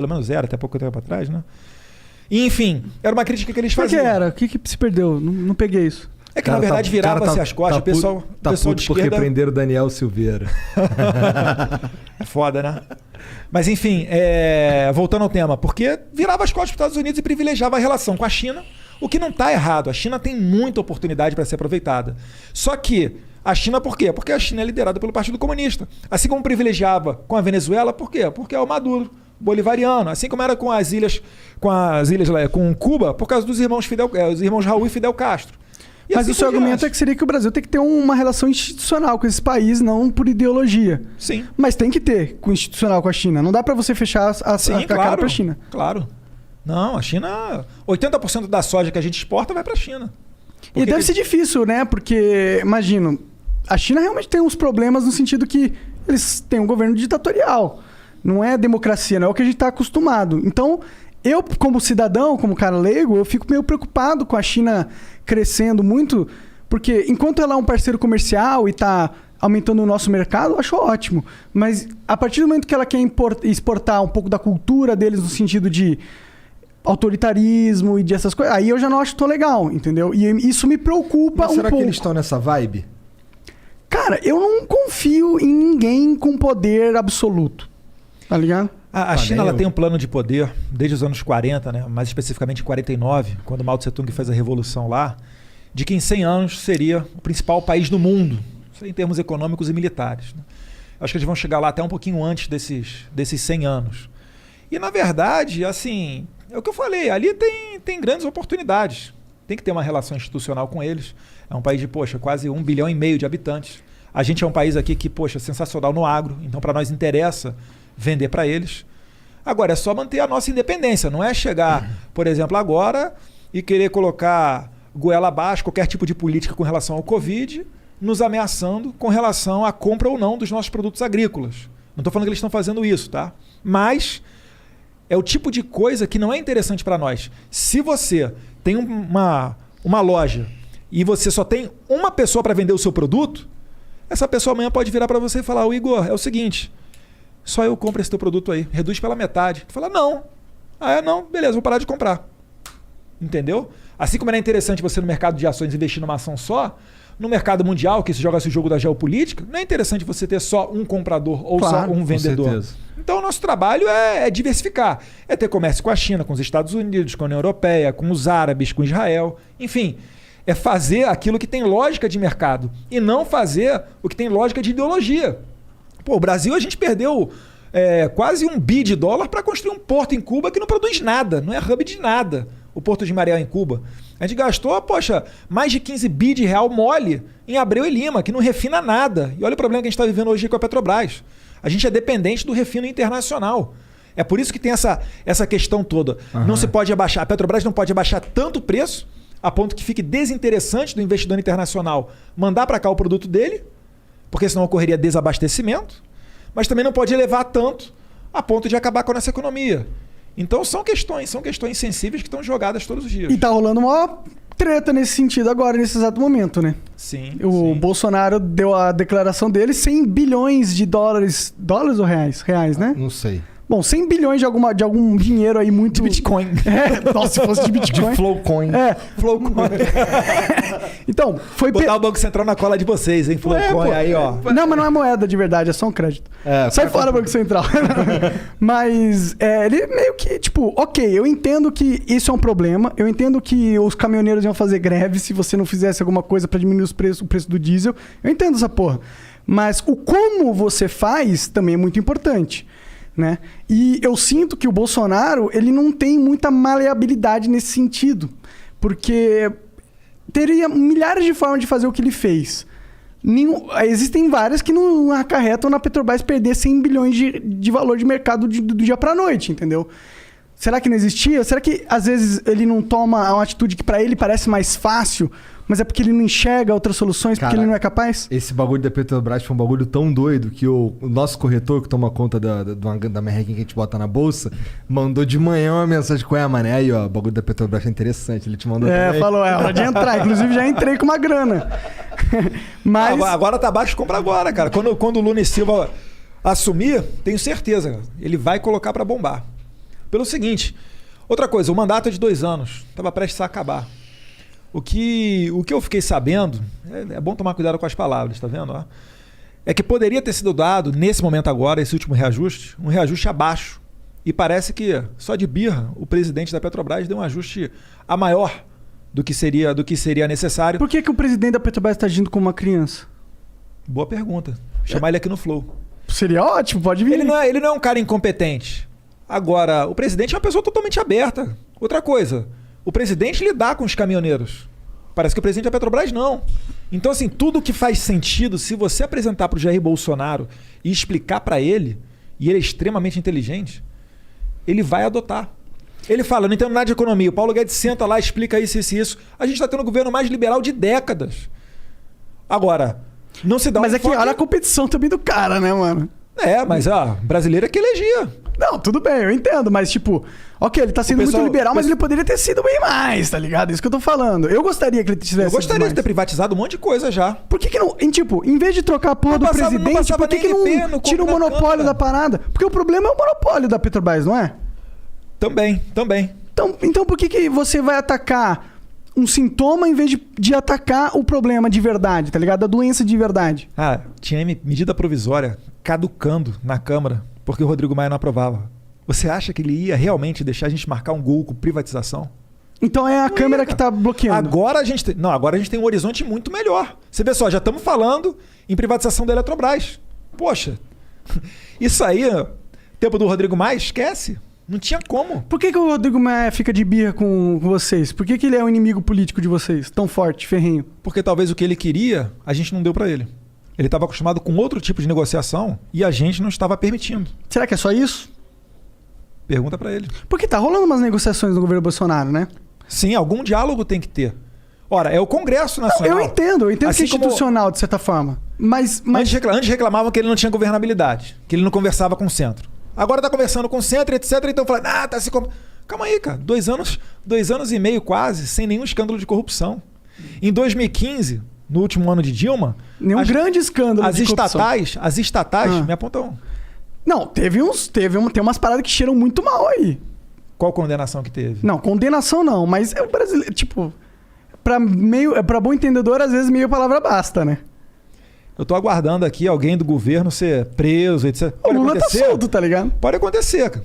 Pelo menos era, até pouco tempo atrás, né? E, enfim, era uma crítica que eles Por que faziam. era? O que se perdeu? Não peguei isso. É que, na verdade, virava-se as costas. O pessoal de esquerda... porque prenderam o Daniel Silveira. É foda, né? Mas, enfim, voltando ao tema. Porque virava as costas para os Estados Unidos e privilegiava a relação com a China, o que não está errado. A China tem muita oportunidade para ser aproveitada. Só que a China, por quê? Porque a China é liderada pelo Partido Comunista. Assim como privilegiava com a Venezuela, por quê? Porque é o Maduro bolivariano. Assim como era com as ilhas com Cuba, por causa dos irmãos Raul e Fidel Castro. Mas o seu argumento é que seria que o Brasil tem que ter uma relação institucional com esse país, não por ideologia. Sim. Mas tem que ter institucional com a China. Não dá para você fechar a cara para a China. Claro. Não, a China... 80% da soja que a gente exporta vai para a China. E deve ser difícil, né? Porque, imagino, a China realmente tem uns problemas no sentido que eles têm um governo ditatorial. Não é democracia, não é o que a gente está acostumado. Então, eu, como cidadão, como cara leigo, eu fico meio preocupado com a China crescendo muito, porque enquanto ela é um parceiro comercial e está aumentando o nosso mercado, eu acho ótimo. Mas a partir do momento que ela quer exportar um pouco da cultura deles no sentido de autoritarismo e dessas coisas, aí eu já não acho tão legal, entendeu? E isso me preocupa um pouco. Será que eles estão nessa vibe? Cara, eu não confio em ninguém com poder absoluto. Tá ligado? A China ela tem um plano de poder desde os anos 40, né? Mais especificamente em 49, quando Mao Tse Tung fez a revolução lá, de que em 100 anos seria o principal país do mundo, em termos econômicos e militares. Né? Acho que eles vão chegar lá até um pouquinho antes desses 100 anos. E, na verdade, assim, é o que eu falei, ali tem grandes oportunidades. Tem que ter uma relação institucional com eles. É um país de, quase 1,5 bilhão de habitantes. A gente é um país aqui que, sensacional no agro, então para nós interessa vender para eles. Agora, é só manter a nossa independência. Não é chegar, por exemplo, agora e querer colocar goela abaixo qualquer tipo de política com relação ao Covid, nos ameaçando com relação à compra ou não dos nossos produtos agrícolas. Não estou falando que eles estão fazendo isso, tá? Mas é o tipo de coisa que não é interessante para nós. Se você tem uma loja e você só tem uma pessoa para vender o seu produto, essa pessoa amanhã pode virar para você e falar: Igor, é o seguinte, só eu compro esse teu produto aí, reduz pela metade. Tu fala: não. Não, beleza, vou parar de comprar. Entendeu? Assim como era interessante você no mercado de ações investir numa ação só, no mercado mundial, que se joga esse jogo da geopolítica, não é interessante você ter só um comprador ou só um vendedor. Com certeza. Então o nosso trabalho é diversificar. É ter comércio com a China, com os Estados Unidos, com a União Europeia, com os árabes, com Israel. Enfim, é fazer aquilo que tem lógica de mercado e não fazer o que tem lógica de ideologia. O Brasil, a gente perdeu quase $1 bi para construir um porto em Cuba que não produz nada, não é hub de nada. O Porto de Mariel em Cuba. A gente gastou, mais de 15 bi de real mole em Abreu e Lima, que não refina nada. E olha o problema que a gente está vivendo hoje com a Petrobras. A gente é dependente do refino internacional. É por isso que tem essa questão toda. Uhum. Não se pode abaixar, a Petrobras não pode abaixar tanto o preço, a ponto que fique desinteressante do investidor internacional mandar para cá o produto dele, porque senão ocorreria desabastecimento, mas também não pode elevar tanto a ponto de acabar com a nossa economia. Então são questões sensíveis que estão jogadas todos os dias. E tá rolando uma treta nesse sentido agora, nesse exato momento, né? Sim. O Bolsonaro deu a declaração dele, 100 bilhões de dólares. Dólares ou reais? Reais, né? Não sei. Bom, 100 bilhões de algum dinheiro aí muito... De Bitcoin. Nossa, se fosse de Bitcoin. De Flowcoin. Flowcoin. Então, foi... Botar o Banco Central na cola de vocês, hein? Flowcoin aí, ó. Não, mas não é moeda de verdade, é só um crédito. Sai fora, Banco Central. Mas ele meio que, ok, eu entendo que isso é um problema, eu entendo que os caminhoneiros iam fazer greve se você não fizesse alguma coisa pra diminuir o preço do diesel. Eu entendo essa porra. Mas o como você faz também é muito importante. Né? E eu sinto que o Bolsonaro ele não tem muita maleabilidade nesse sentido, porque teria milhares de formas de fazer o que ele fez. Existem várias que não acarretam na Petrobras perder 100 bilhões de valor de mercado do dia para a noite, entendeu? Será que não existia? Será que às vezes ele não toma uma atitude que para ele parece mais fácil, mas é porque ele não enxerga outras soluções, porque ele não é capaz? Esse bagulho da Petrobras foi um bagulho tão doido que o nosso corretor, que toma conta da merrequinha que a gente bota na bolsa, mandou de manhã uma mensagem com mané, aí ó, o bagulho da Petrobras é interessante, ele te mandou também. Falou, é hora de entrar. Inclusive já entrei com uma grana. Mas... Agora tá baixo, compra agora, cara. Quando o Lula e Silva assumir, tenho certeza, ele vai colocar para bombar. Pelo seguinte, outra coisa, o mandato é de 2 anos, estava prestes a acabar. O que eu fiquei sabendo, é bom tomar cuidado com as palavras, tá vendo? Ó? É que poderia ter sido dado, nesse momento agora, esse último reajuste, um reajuste abaixo. E parece que, só de birra, o presidente da Petrobras deu um ajuste a maior do que seria necessário. Por que o presidente da Petrobras está agindo como uma criança? Boa pergunta. Chamar ele aqui no Flow. Seria ótimo, pode vir. Ele não é um cara incompetente. Agora, o presidente é uma pessoa totalmente aberta. Outra coisa, o presidente lidar com os caminhoneiros. Parece que o presidente da Petrobras não. Então, assim, tudo que faz sentido, se você apresentar para o Jair Bolsonaro e explicar para ele, e ele é extremamente inteligente, ele vai adotar. Ele fala, não entendo nada de economia. O Paulo Guedes senta lá, explica isso, isso e isso. A gente está tendo o governo mais liberal de décadas. Agora, não se dá Mas é que olha a competição também do cara, né, mano? Mas brasileiro é que elegia. Não, tudo bem, eu entendo, mas tipo, ok, ele tá sendo muito liberal, mas ele poderia ter sido bem mais, tá ligado? Isso que eu tô falando. Eu gostaria que ele tivesse. Eu gostaria de ter privatizado um monte de coisa já. Por que não, em vez de trocar a porra do presidente, por que não tira o monopólio da parada? Porque o problema é o monopólio da Petrobras, não é? Também. Então por que você vai atacar um sintoma em vez de atacar o problema de verdade, tá ligado? A doença de verdade. Tinha medida provisória caducando na Câmara porque o Rodrigo Maia não aprovava. Você acha que ele ia realmente deixar a gente marcar um gol com privatização? Então é a Câmara que tá bloqueando. Agora a gente tem um horizonte muito melhor. Você vê só, já estamos falando em privatização da Eletrobras. Poxa, isso aí, tempo do Rodrigo Maia, esquece. Não tinha como. Por que o Rodrigo Maia fica de birra com vocês? Por que ele é um inimigo político de vocês? Tão forte, ferrenho? Porque talvez o que ele queria, a gente não deu para ele. Ele estava acostumado com outro tipo de negociação e a gente não estava permitindo. Será que é só isso? Pergunta para ele. Porque tá rolando umas negociações no governo Bolsonaro, né? Sim, algum diálogo tem que ter. Ora, é o Congresso Nacional. Eu entendo assim que é institucional, de certa forma. Mas... Antes reclamavam que ele não tinha governabilidade, que ele não conversava com o centro. Agora tá conversando com o centro, etc. Então falando, tá se... Calma aí, cara. 2 anos e meio quase, sem nenhum escândalo de corrupção. Em 2015, no último ano de Dilma... Nenhum grande escândalo de corrupção. As estatais me apontam... Não, tem umas paradas que cheiram muito mal aí. Qual condenação que teve? Não, condenação não, mas é o brasileiro, tipo... Pra bom entendedor, às vezes meio palavra basta, né? Eu tô aguardando aqui alguém do governo ser preso, etc. O Lula tá solto, tá ligado? Pode acontecer, cara.